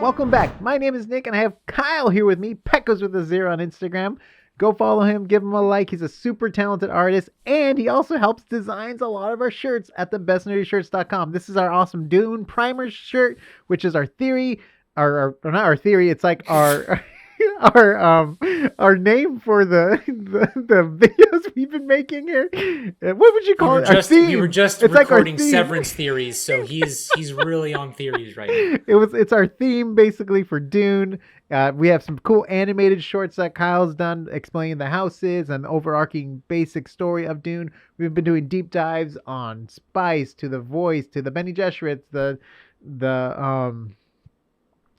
Welcome back. My name is Nick, and I have Kyle here with me. Pecos with a 0 on Instagram. Go follow him, give him a like. He's a super talented artist, and he also helps designs a lot of our shirts at thebestnerdyshirts.com. This is our awesome Dune primer shirt, which is our theory, or not our theory. It's like our our name for the videos we've been making here. What would you call it? Our theme. We were just it's recording like severance theories, so he's really on theories right now. It's our theme basically for Dune. We have some cool animated shorts that Kyle's done explaining the houses and the overarching basic story of Dune. We've been doing deep dives on Spice to the voice to the Bene Gesserits, the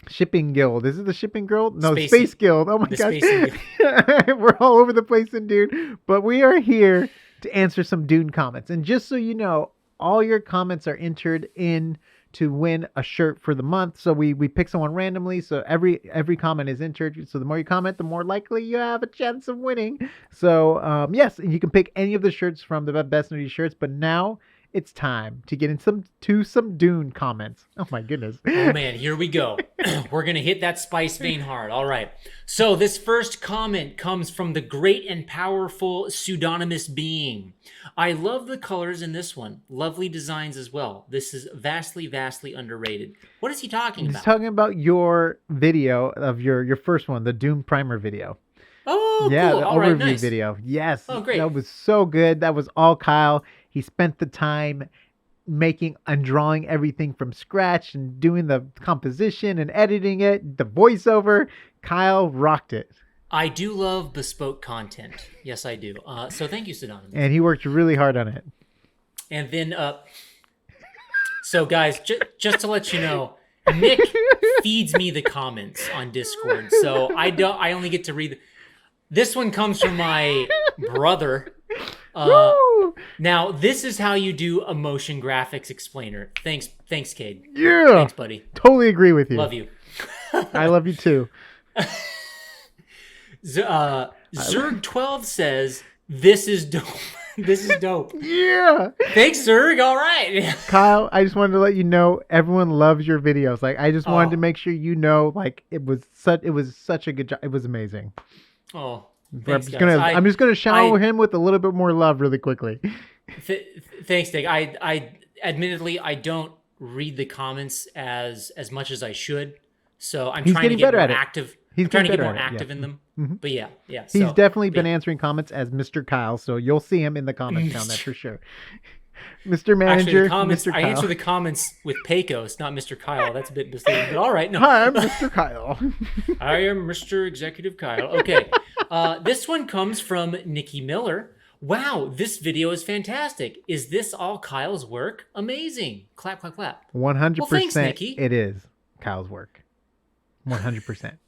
Shipping Guild. Is it the Shipping Guild? No, Space Guild. Oh my god. We're all over the place in Dune. But we are here to answer some Dune comments. And just so you know, all your comments are entered in to win a shirt for the month. So we pick someone randomly. So every comment is entered. So the more you comment, the more likely you have a chance of winning. So yes, you can pick any of the shirts from the Best Nerdy Shirts. But now it's time to get into some Dune comments. Oh my goodness. Oh man, here we go. We're going to hit that spice vein hard. All right. So this first comment comes from the great and powerful pseudonymous being. I love the colors in this one. Lovely designs as well. This is vastly, vastly underrated. What is he talking about? He's talking about your video of your first one, the Dune primer video. Oh, yeah, cool. the All overview right, nice. video. Yes. Oh, great. That was so good. That was all Kyle. He spent the time making and drawing everything from scratch and doing the composition and editing it, the voiceover. Kyle rocked it. I do love bespoke content. Yes, I do. So thank you, Pseudonymous. And he worked really hard on it. And then, so guys, just to let you know, Nick feeds me the comments on Discord. So I only get to read. This one comes from my brother. Now, this is how you do a motion graphics explainer. Thanks, Cade. Yeah. Thanks, buddy. Totally agree with you. Love you. I love you too. Zerg12 says, this is dope. This is dope. Yeah. Thanks, Zerg. All right. Kyle, I just wanted to let you know everyone loves your videos. Like, I just wanted to make sure you know, like, it was such a good job. It was amazing. Oh, thanks, guys. I'm just gonna shower him with a little bit more love really quickly. Thanks, Nick. I admittedly I don't read the comments as much as I should, so I'm trying to get more active. I'm trying to get more active in them. Mm-hmm. But yeah. He's definitely been answering comments as Mr. Kyle, so you'll see him in the comments down there for sure. Mr. Manager, actually, Mr. Kyle. I answer the comments with Pecos, not Mr. Kyle. That's a bit misleading, but all right. No. Hi, I'm Mr. Kyle. I am Mr. Executive Kyle. Okay. This one comes from Nikki Miller. Wow, this video is fantastic. Is this all Kyle's work? Amazing. Clap, clap, clap. 100%. Well, thanks, Nikki. It is Kyle's work. 100%.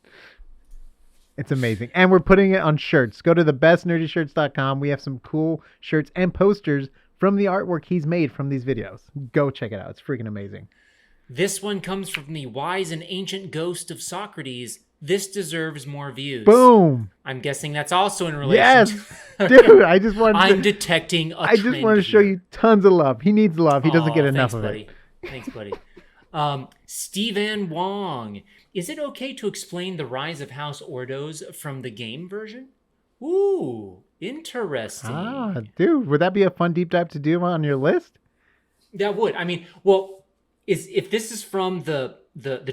It's amazing. And we're putting it on shirts. Go to thebestnerdyshirts.com. We have some cool shirts and posters from the artwork he's made from these videos. Go check it out. It's freaking amazing. This one comes from the wise and ancient ghost of Socrates. This deserves more views. Boom. I'm guessing that's also in relation. Yes. Dude, I just wanted I'm detecting a I just want to show you tons of love. He needs love. He doesn't get enough of it. Thanks, buddy. Steven Wong. Is it okay to explain the rise of House Ordos from the game version? Ooh, interesting. Dude, would that be a fun deep dive to do on your list? That would. I mean, well, if this is from the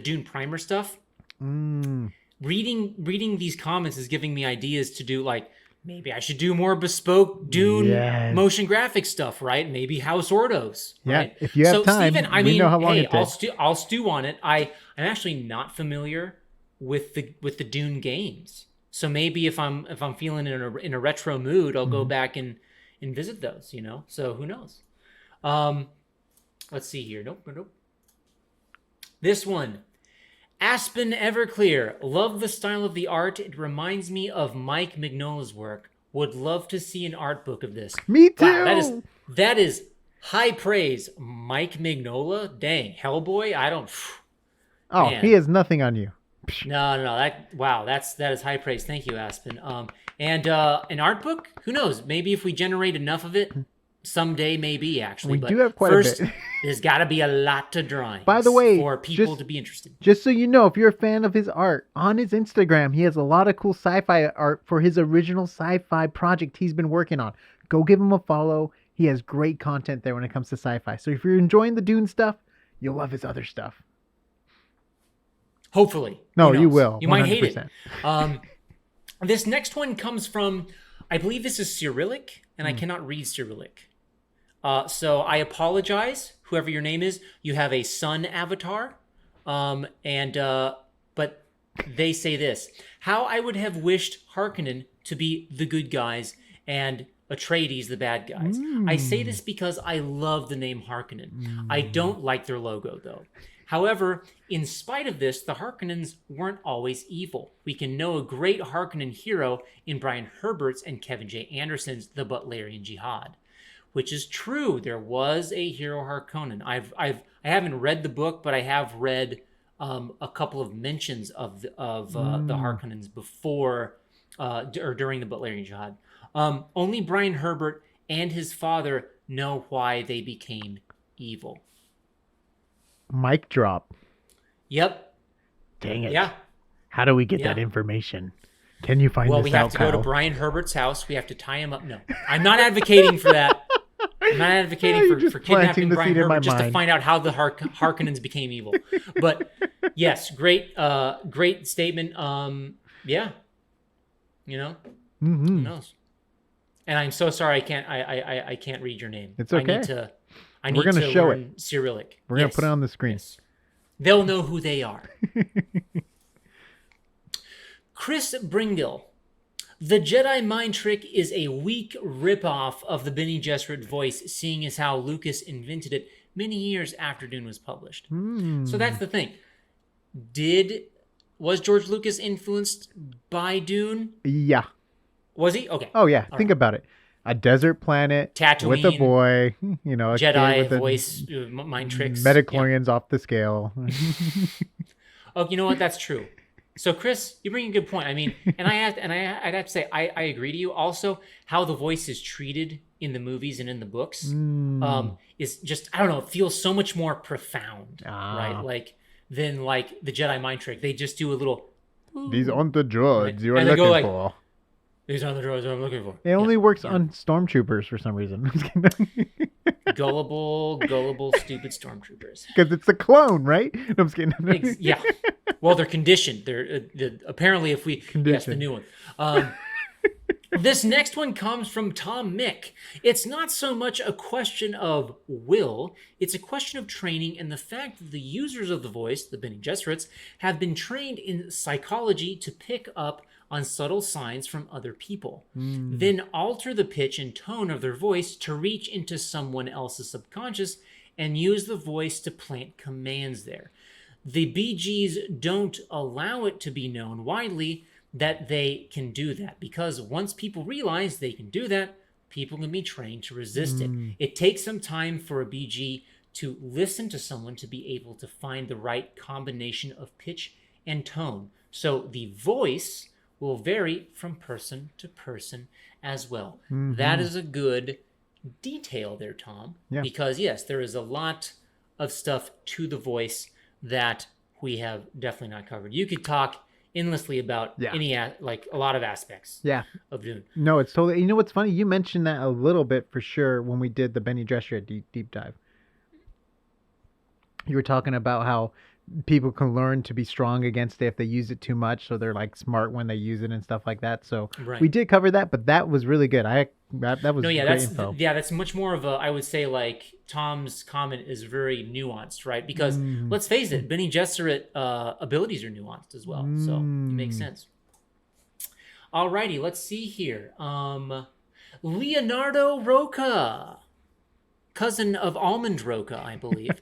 Dune primer stuff, reading these comments is giving me ideas to do, like, maybe I should do more bespoke Dune motion graphic stuff, right? Maybe House Ordos. Right? Yeah, if you have time, Steven, we know how long it takes. I'll stew on it. I'm actually not familiar with the Dune games, so maybe if I'm feeling in a retro mood, I'll go back and visit those. So who knows? Let's see here. Nope. This one. Aspen Everclear. Love the style of the art. It reminds me of Mike Mignola's work. Would love to see an art book of this. Me too. Wow, that is high praise. Mike Mignola? Dang. Hellboy? I don't... Oh, man. He has nothing on you. No. That is high praise. Thank you, Aspen. And an art book? Who knows? Maybe if we generate enough of it, Someday, maybe, actually. We but do have quite first, a bit. There's got to be a lot of drawings. By the way, for people to be interested. Just so you know, if you're a fan of his art, on his Instagram, he has a lot of cool sci-fi art for his original sci-fi project he's been working on. Go give him a follow. He has great content there when it comes to sci-fi. So if you're enjoying the Dune stuff, you'll love his other stuff. Hopefully. No, you will. You 100%. Might hate it. This next one comes from, I believe this is Cyrillic, and I cannot read Cyrillic. So I apologize, whoever your name is. You have a sun avatar, but they say this: how I would have wished Harkonnen to be the good guys and Atreides the bad guys. I say this because I love the name Harkonnen. I don't like their logo though. However, in spite of this, the Harkonnens weren't always evil. We can know a great Harkonnen hero in Brian Herbert's and Kevin J. Anderson's The Butlerian Jihad, which is true. There was a hero Harkonnen. I haven't read the book, but I have read a couple of mentions of the Harkonnens before or during the Butlerian Jihad. Only Brian Herbert and his father know why they became evil. Mic drop. Yep. Dang it. Yeah. How do we get that information? Can you find this out, Well, we have to go to Brian Herbert's house. We have to tie him up. No, I'm not advocating for that. I'm not advocating for kidnapping Brian Herbert just to find out how the Harkonnens became evil. But yes, great statement. Yeah. You know, who knows? And I'm so sorry I can't read your name. It's okay. I need to show learn Cyrillic. We're going to put it on the screen. Yes. They'll know who they are. Chris Bringill. The Jedi mind trick is a weak ripoff of the Bene Gesserit voice, seeing as how Lucas invented it many years after Dune was published. So that's the thing. Was George Lucas influenced by Dune? Yeah. Was he? Okay. Oh, yeah. Think about it. A desert planet Tatooine, with a boy, a Jedi voice, mind tricks. Metachlorians off the scale. Oh, you know what? That's true. So, Chris, you bring a good point. I mean, I'd have to say I agree to you. Also, how the voice is treated in the movies and in the books is just, I don't know, it feels so much more profound, right? Than the Jedi mind trick. They just do a little. These aren't the droids right? you are looking for. These aren't the droids I'm looking for. It only works on stormtroopers for some reason. Gullible, stupid stormtroopers. Because it's a clone, right? No, I'm just kidding. Yeah. Well, they're conditioned. They're apparently yes, the new one. This next one comes from Tom Mick. It's not so much a question of will, it's a question of training and the fact that the users of the voice, the Bene Gesserits, have been trained in psychology to pick up on subtle signs from other people, then alter the pitch and tone of their voice to reach into someone else's subconscious and use the voice to plant commands there. The BGs don't allow it to be known widely that they can do that, because once people realize they can do that, people can be trained to resist it. It takes some time for a BG to listen to someone to be able to find the right combination of pitch and tone. So the voice will vary from person to person as well. That is a good detail there, Tom, because yes, there is a lot of stuff to the voice that we have definitely not covered. You could talk endlessly about a lot of aspects of Dune. No, it's totally, you know what's funny? You mentioned that a little bit for sure when we did the Bene Gesserit deep dive. You were talking about how people can learn to be strong against it if they use it too much, so they're smart when they use it and stuff like that. So we did cover that, but that was really good. That was great info. That's much more of a, I would say, Tom's comment is very nuanced, right? Because let's face it, Bene Gesserit abilities are nuanced as well, so it makes sense. Alrighty, let's see here. Leonardo Roca, cousin of Almond Roca, I believe.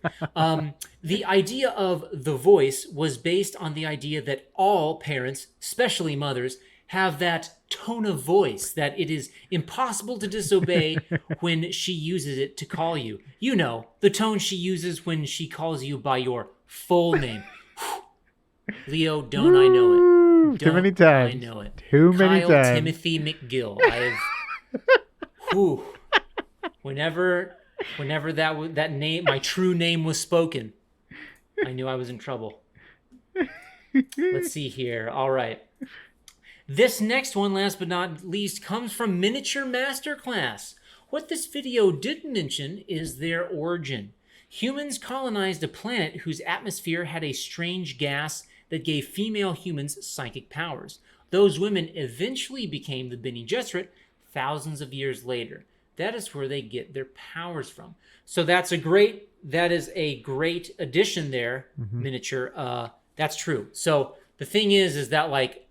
The idea of the voice was based on the idea that all parents, especially mothers, have that tone of voice that it is impossible to disobey when she uses it to call you. You know, the tone she uses when she calls you by your full name. Leo, don't I know it? Too many times. I know it. Too many Kyle times. Timothy McGill. Whenever that name, my true name was spoken, I knew I was in trouble. Let's see here. All right. This next one, last but not least, comes from Miniature Masterclass. What this video didn't mention is their origin. Humans colonized a planet whose atmosphere had a strange gas that gave female humans psychic powers. Those women eventually became the Bene Gesserit thousands of years later. That is where they get their powers from. So that is a great addition there, Miniature. That's true. So the thing is that like,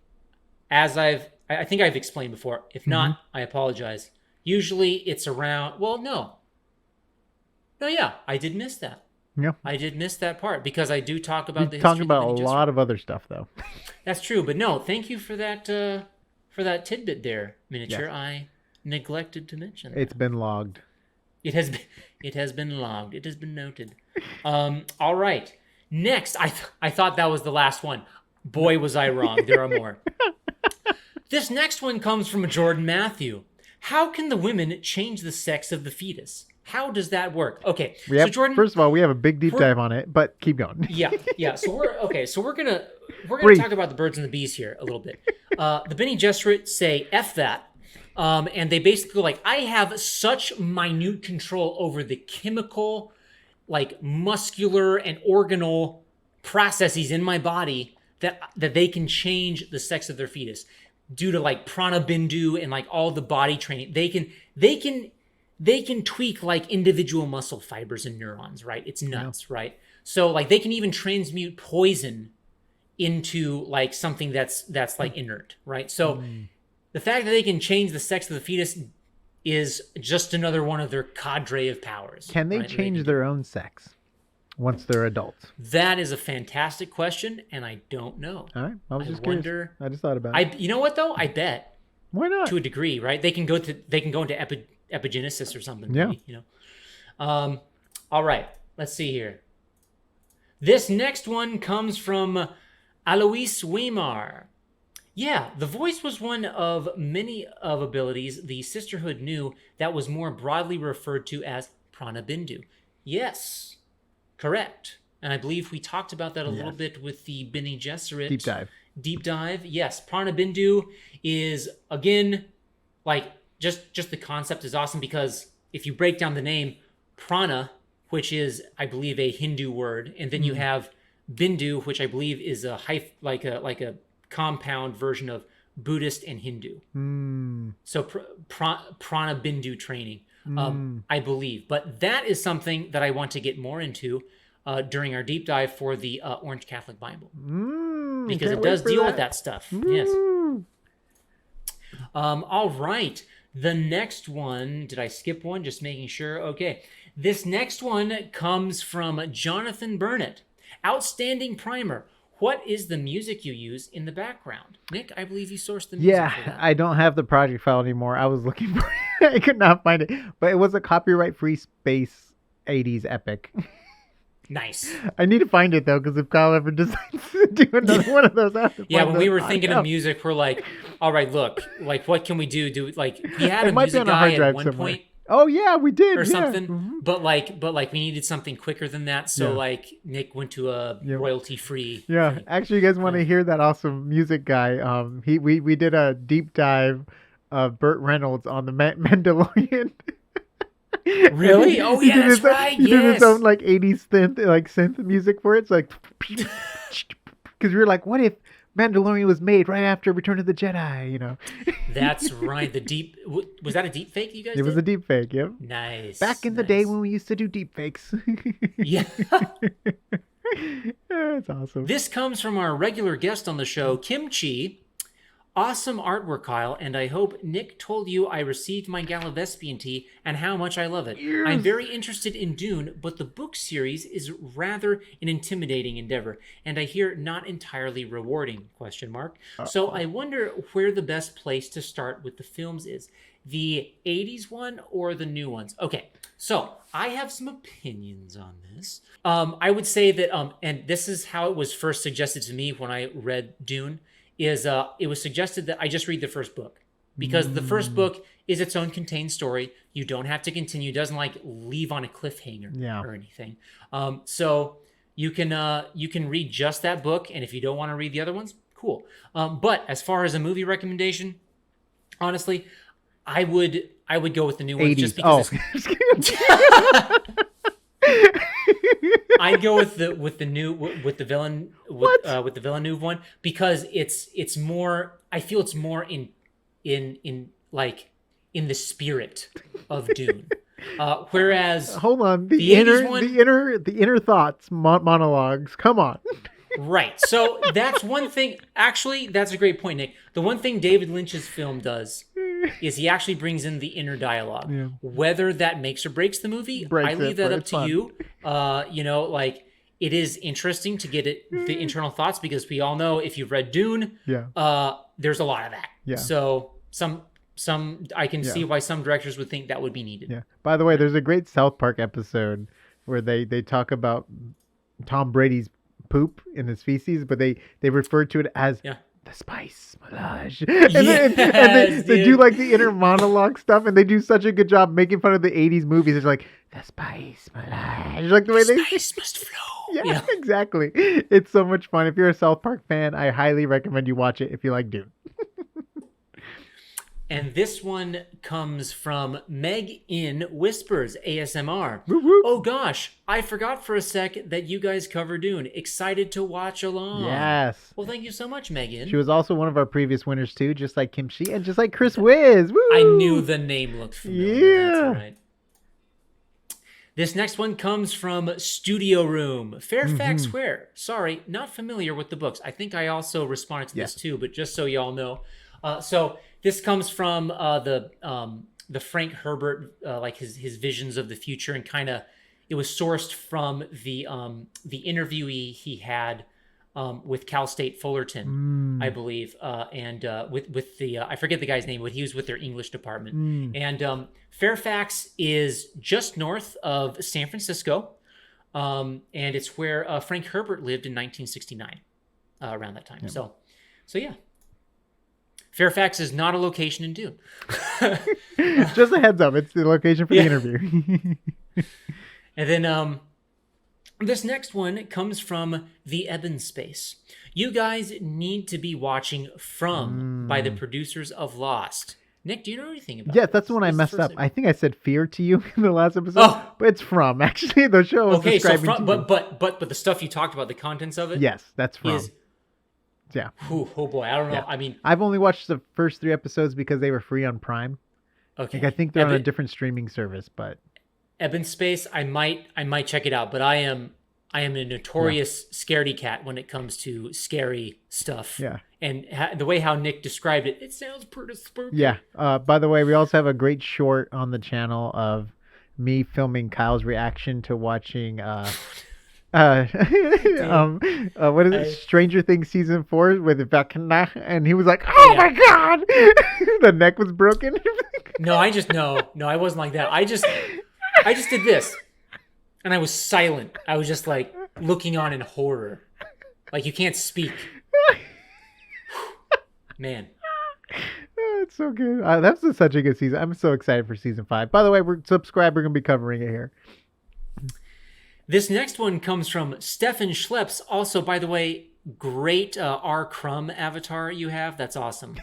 as I think I've explained before. If not, I apologize. Usually it's around, well, no, yeah, I did miss that. Yeah. I did miss that part because I do talk about the history. Talking about a lot of other stuff though. That's true, but no, thank you for that tidbit there, Miniature. Yes. I neglected to mention that. It's been logged. It has been logged. It has been noted. All right. Next, I thought that was the last one. Boy, was I wrong. There are more. This next one comes from Jordan Matthew. How can the women change the sex of the fetus? How does that work? Okay, so Jordan. First of all, we have a big deep dive on it, but keep going. Yeah. So we're gonna talk about the birds and the bees here a little bit. The Bene Gesserit say F that, and they basically like, I have such minute control over the chemical, like muscular and organal processes in my body that they can change the sex of their fetus due to like prana bindu and like all the body training. They can tweak like individual muscle fibers and neurons, right? It's nuts, right? So like they can even transmute poison into like something that's like inert, right? So the fact that they can change the sex of the fetus is just another one of their cadre of powers. Can they change their own sex once they're adults? That is a fantastic question, and I don't know. All right, I was just curious. I just thought about it. You know what though? I bet. Why not? To a degree, right? They can go into epigenesis or something. Yeah. Maybe, you know. All right. Let's see here. This next one comes from Alois Weimar. Yeah, the voice was one of many of abilities the Sisterhood knew that was more broadly referred to as Prana Bindu. Yes, correct. And I believe we talked about that a little bit with the Bene Gesserit deep dive. Yes, Prana Bindu is, again, like just the concept is awesome because if you break down the name, prana, which is I believe a Hindu word, and then you have Bindu, which I believe is like a compound version of Buddhist and Hindu. So prana Bindu training, I believe. But that is something that I want to get more into during our deep dive for the Orange Catholic Bible. Because it does deal with that stuff. Yes. All right. The next one, did I skip one? Just making sure. Okay. This next one comes from Jonathan Burnett. Outstanding primer. What is the music you use in the background? Nick, I believe you sourced the music for that. I don't have the project file anymore. I was looking for it. I could not find it. But it was a copyright-free space 80s epic. Nice. I need to find it, though, because if Kyle ever decides to do another one of those... when we were thinking of music, we're like, all right, look, like, what can we do? We had a music guy at one point. Oh, yeah, we did. Or something. But we needed something quicker than that. So, like, Nick went to a royalty-free... Yeah. Actually, you guys want to hear that awesome music guy? We did a deep dive of Burt Reynolds on the Mandalorian. Really? Oh, yeah, that's right. He did his own, like, 80s synth music for it. It's like... Because we were like, what if Mandalorian was made right after Return of the Jedi, you know? That's right. Was that a deep fake you guys did? It was a deep fake, yep. Nice. Back in the day when we used to do deep fakes. Yeah. That's awesome. This comes from our regular guest on the show, Kimchi. Awesome artwork, Kyle, and I hope Nick told you I received my Galavespian tea and how much I love it. Yes. I'm very interested in Dune, but the book series is rather an intimidating endeavor, and I hear not entirely rewarding, ? So I wonder where the best place to start with the films is. The 80s one or the new ones? Okay, so I have some opinions on this. I would say that, and this is how it was first suggested to me when I read Dune, is it was suggested that I just read the first book because the first book is its own contained story. You don't have to continue. It doesn't like leave on a cliffhanger or anything. So you can read just that book, and if you don't want to read the other ones, cool. But as far as a movie recommendation, honestly, I would go with the new ones 80s. just because. I'd go with the Villeneuve one because it's more. I feel it's more in the spirit of Dune. Whereas hold on, the inner thoughts monologues. Come on. Right. So that's one thing. Actually, that's a great point, Nick. The one thing David Lynch's film does is he actually brings in the inner dialogue. Yeah. Whether that makes or breaks the movie, I leave that up to you. It is interesting to get the internal thoughts because we all know if you've read Dune, there's a lot of that. Yeah. So some I can see why some directors would think that would be needed. Yeah. By the way, there's a great South Park episode where they talk about Tom Brady's poop in his feces, but they refer to it as the spice melange. And they do like the inner monologue stuff, and they do such a good job making fun of the 80s movies. It's like, the spice melange. Like the way the spice must flow. Yeah, exactly. It's so much fun. If you're a South Park fan, I highly recommend you watch it if you like Dune. And this one comes from Meg in Whispers ASMR. Woo woo. Oh gosh, I forgot for a sec that you guys cover Dune. Excited to watch along. Yes. Well, thank you so much, Megan. She was also one of our previous winners too, just like Kim Shi and just like Chris Wiz. Woo! I knew the name looked familiar. Yeah. That's right. This next one comes from Studio Room. Fairfax Where? Sorry, not familiar with the books. I think I also responded to this too, but just so y'all know. So this comes from the Frank Herbert, like his visions of the future, and kind of it was sourced from the interview he had with Cal State Fullerton, I believe, and with the I forget the guy's name, but he was with their English department. And Fairfax is just north of San Francisco, and it's where Frank Herbert lived in 1969, around that time. Yep. So yeah. Fairfax is not a location in Dune. Just a heads up, it's the location for the interview. And then this next one comes from The Ebon Space. You guys need to be watching From by the producers of Lost. Nick, do you know anything about Yeah, that's the one I messed up. I think I said Fear to you in the last episode, but it's From. Actually, the show was describing so but the stuff you talked about, the contents of it? Yes, that's From. Yeah. Oh boy, I don't know. Yeah. I mean, I've only watched the first 3 episodes because they were free on Prime. Okay. Like, I think they're on a different streaming service, but Ebon Space, I might check it out, but I am a notorious scaredy cat when it comes to scary stuff. Yeah. And the way how Nick described it, it sounds pretty spooky. Yeah. By the way, we also have a great short on the channel of me filming Kyle's reaction to watching what is it? Stranger Things season 4 with Vecna, and he was like, "Oh my god!" The neck was broken. No, I wasn't like that. I just did this, and I was silent. I was just like looking on in horror, like you can't speak. Man, it's so good. That's such a good season. I'm so excited for season 5. By the way, subscribe. We're gonna be covering it here. This next one comes from Stefan Schleps. Also, by the way, great R. Crumb avatar you have. That's awesome.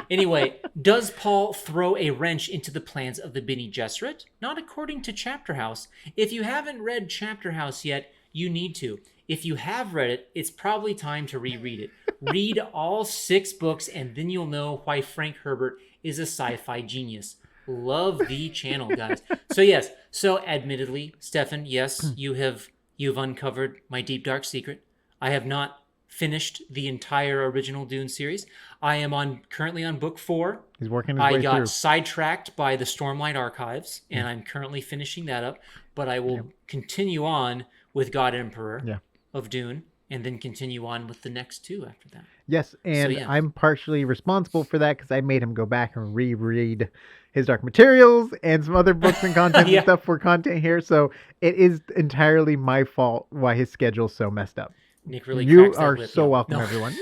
Anyway, does Paul throw a wrench into the plans of the Bene Gesserit? Not according to Chapter House. If you haven't read Chapter House yet, you need to. If you have read it, it's probably time to reread it. Read all 6 books, and then you'll know why Frank Herbert is a sci-fi genius. Love the channel, guys. So yes, admittedly, Stefan, yes, you've uncovered my deep dark secret. I have not finished the entire original Dune series. I am currently on book 4. He's working his way through. I got sidetracked by the Stormlight Archives, and I'm currently finishing that up. But I will continue on with God Emperor of Dune, and then continue on with the next 2 after that. Yes, and I'm partially responsible for that because I made him go back and reread His Dark Materials and some other books and content and stuff for content here. So it is entirely my fault why his schedule's so messed up. Nick really you are so welcome, everyone.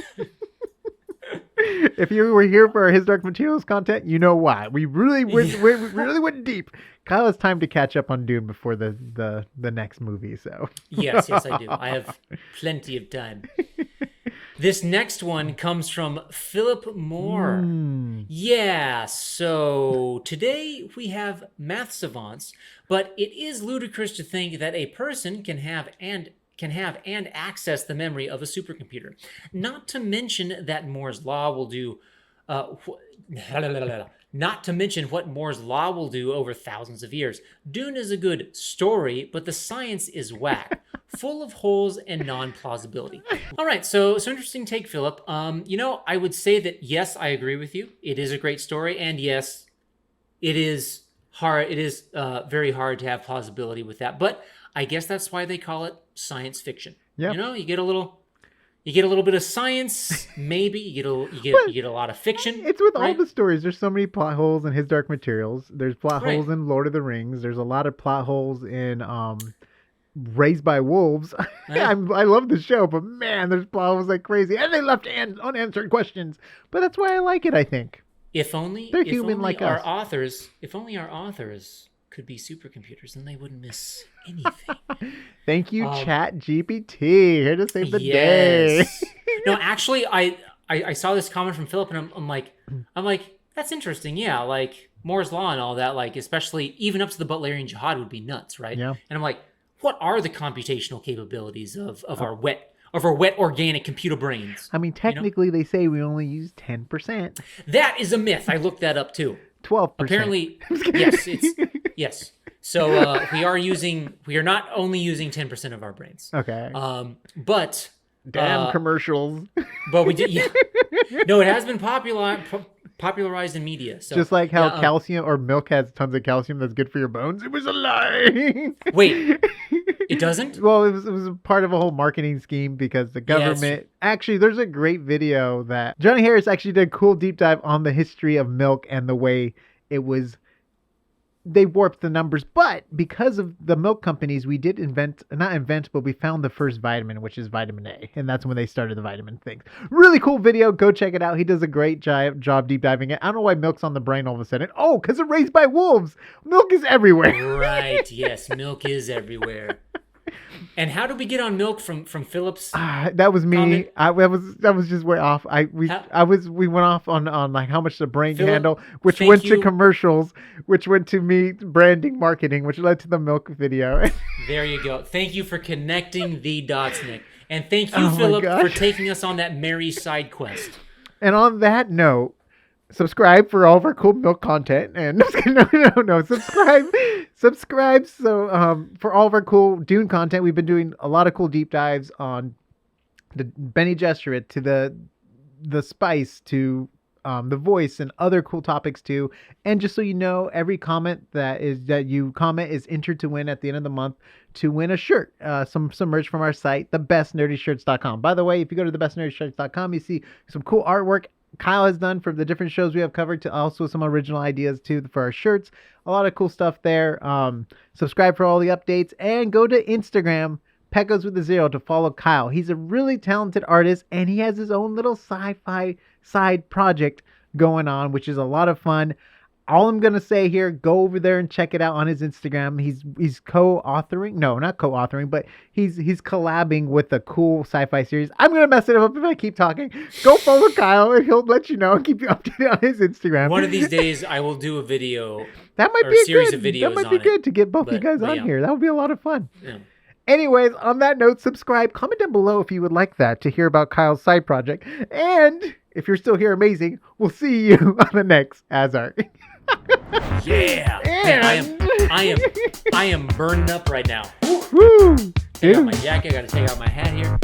If you were here for our His Dark Materials content, you know why. We really went deep. Kyle has time to catch up on Dune before the next movie. So yes, I do. I have plenty of time. This next one comes from Philip Moore. Yeah, so today we have math savants, but it is ludicrous to think that a person can have and access the memory of a supercomputer. Not to mention that Moore's law will do not to mention what Moore's law will do over thousands of years. Dune is a good story, but the science is whack, full of holes and non-plausibility. All right, so interesting take, Philip. I would say that yes, I agree with you. It is a great story, and yes, it is hard. It is very hard to have plausibility with that, but I guess that's why they call it science fiction. Yeah, you get a little bit of science, maybe you get a lot of fiction. It's with all the stories. There's so many plot holes in His Dark Materials. There's plot holes in Lord of the Rings. There's a lot of plot holes in Raised by Wolves. I love the show, but man, there's plot holes like crazy, and they left unanswered questions. But that's why I like it. I think if only our authors could be supercomputers, then they wouldn't miss anything. Thank you, Chat GPT, here to save the day. No, actually, I saw this comment from Philip, and I'm like, that's interesting. Yeah, like Moore's law and all that, like especially even up to the Butlerian Jihad would be nuts, right? Yeah. And I'm like, what are the computational capabilities of our wet organic computer brains? I mean, technically, they say we only use 10%. That is a myth. I looked that up too. 12%. Apparently, yes. So we are not only using 10% of our brains. Okay. But damn commercials. But we did. Yeah. No, it has been popularized in media. So just like how calcium or milk has tons of calcium that's good for your bones. It was a lie. Wait. It doesn't? Well, it was part of a whole marketing scheme because the government... Actually, there's a great video that... Johnny Harris actually did a cool deep dive on the history of milk and the way it was... They warped the numbers. But because of the milk companies, we did but we found the first vitamin, which is vitamin A. And that's when they started the vitamin things. Really cool video. Go check it out. He does a great job deep diving it. I don't know why milk's on the brain all of a sudden. Oh, because it's Raised by Wolves. Milk is everywhere. Right. Yes, milk is everywhere. And how did we get on milk from Philip's? That was me. That was just way off. We went off on like how much the brain can handle, which went to commercials, which went to me branding marketing, which led to the milk video. There you go. Thank you for connecting the dots, Nick, and thank you, Philip, for taking us on that merry side quest. And on that note, subscribe for all of our cool milk content, and no, subscribe. So for all of our cool Dune content, we've been doing a lot of cool deep dives on the Bene Gesserit, to the spice, to the voice, and other cool topics too. And just so you know, every comment that you comment is entered to win at the end of the month to win a shirt, some merch from our site, thebestnerdyshirts.com. By the way, if you go to thebestnerdyshirts.com, you see some cool artwork Kyle has done for the different shows we have covered, to also some original ideas too for our shirts. A lot of cool stuff there. Subscribe for all the updates, and go to Instagram, Pecos with a 0, to follow Kyle. He's a really talented artist, and he has his own little sci-fi side project going on, which is a lot of fun. All I'm going to say here, go over there and check it out on his Instagram. He's co-authoring. No, not co-authoring, but he's collabing with a cool sci-fi series. I'm going to mess it up if I keep talking. Go follow Kyle, and he'll let you know and keep you updated on his Instagram. One of these days, I will do a video. That might be a series of videos. That might be good to get both you guys on here. That would be a lot of fun. Yeah. Anyways, on that note, subscribe. Comment down below if you would like that, to hear about Kyle's side project. And if you're still here, amazing. We'll see you on the next AsArt. Yeah. Man, I am burning up right now. Woo! Take out my jacket. I got to take out my hat here.